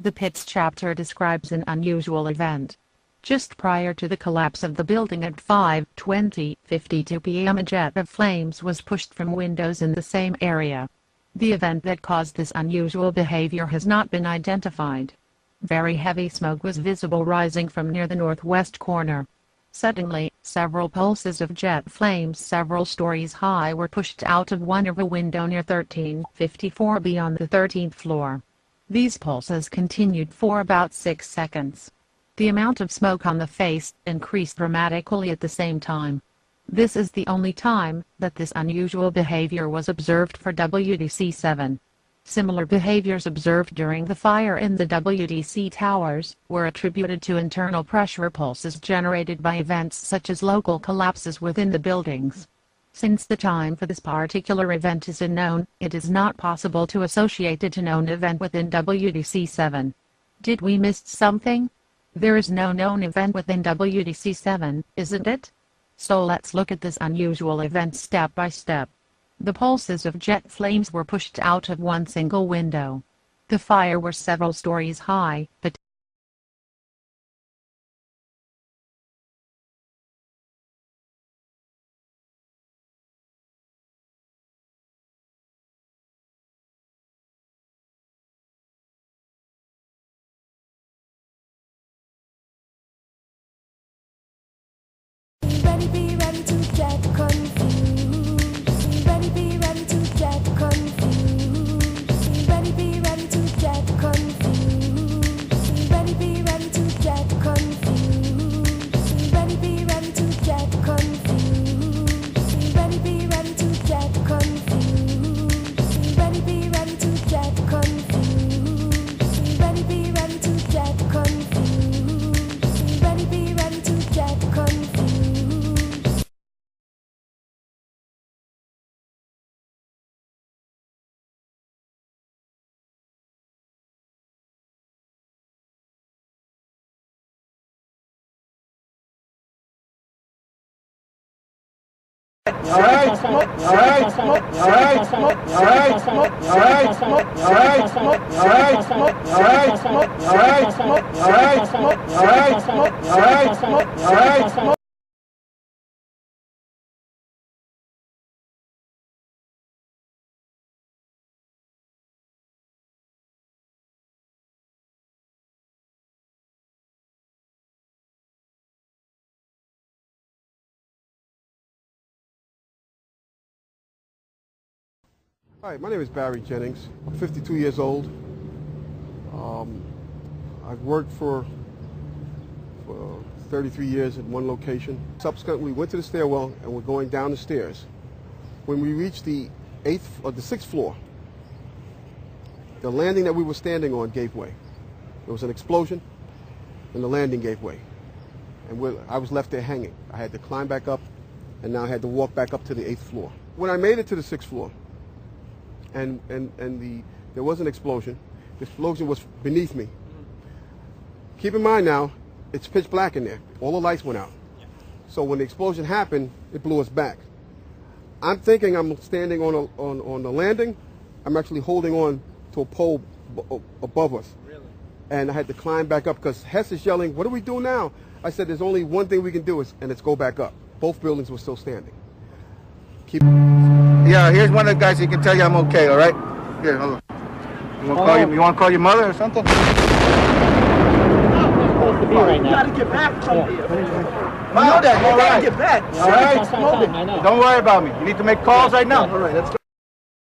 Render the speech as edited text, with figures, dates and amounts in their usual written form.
The Pits chapter describes an unusual event. Just prior to the collapse of the building at 5:52 p.m. a jet of flames was pushed from windows in the same area. The event that caused this unusual behavior has not been identified. Very heavy smoke was visible rising from near the northwest corner. Suddenly, several pulses of jet flames several stories high were pushed out of one of a window near 1354B on the 13th floor. These pulses continued for about 6 seconds. The amount of smoke on the face increased dramatically at the same time. This is the only time that this unusual behavior was observed for WTC7. Similar behaviors observed during the fire in the WTC towers were attributed to internal pressure pulses generated by events such as local collapses within the buildings. Since the time for this particular event is unknown, it is not possible to associate it to a known event within WTC7. Did we miss something? There is no known event within WTC7, isn't it? So let's look at this unusual event step by step. The pulses of jet flames were pushed out of one single window. The fire was several stories high, but be ready to get confused. Ready, be ready to get confused. Ready, be ready to get confused. Ready, be ready to get confused. Ready, be ready to get confused. Ready, be ready to get confused. Ready, be ready to get confused. Ready, be ready to get confused. Ready, be ready to get confused. Hi, my name is Barry Jennings. I'm 52 years old. I've worked for 33 years in one location. Subsequently, we went to the stairwell and we're going down the stairs. When we reached the 6th floor, the landing that we were standing on gave way. There was an explosion and the landing gave way. And I was left there hanging. I had to climb back up and now I had to walk back up to the 8th floor. When I made it to the 6th floor, and there was an explosion. The explosion was beneath me. Keep in mind now, it's pitch black in there. All the lights went out. So when the explosion happened, it blew us back. I'm thinking I'm standing on the landing. I'm actually holding on to a pole above us. Really? And I had to climb back up because Hess is yelling, "What do we do now?" I said, "There's only one thing we can do, and it's go back up." Both buildings were still standing. Yeah, here's one of the guys who can tell you I'm okay, all right? Here, hold on. You want to call your mother or something? Supposed to be right now. You gotta get back from here. You know that. You gotta get back. All right. Don't worry about me. You need to make calls right now. All right, let's go.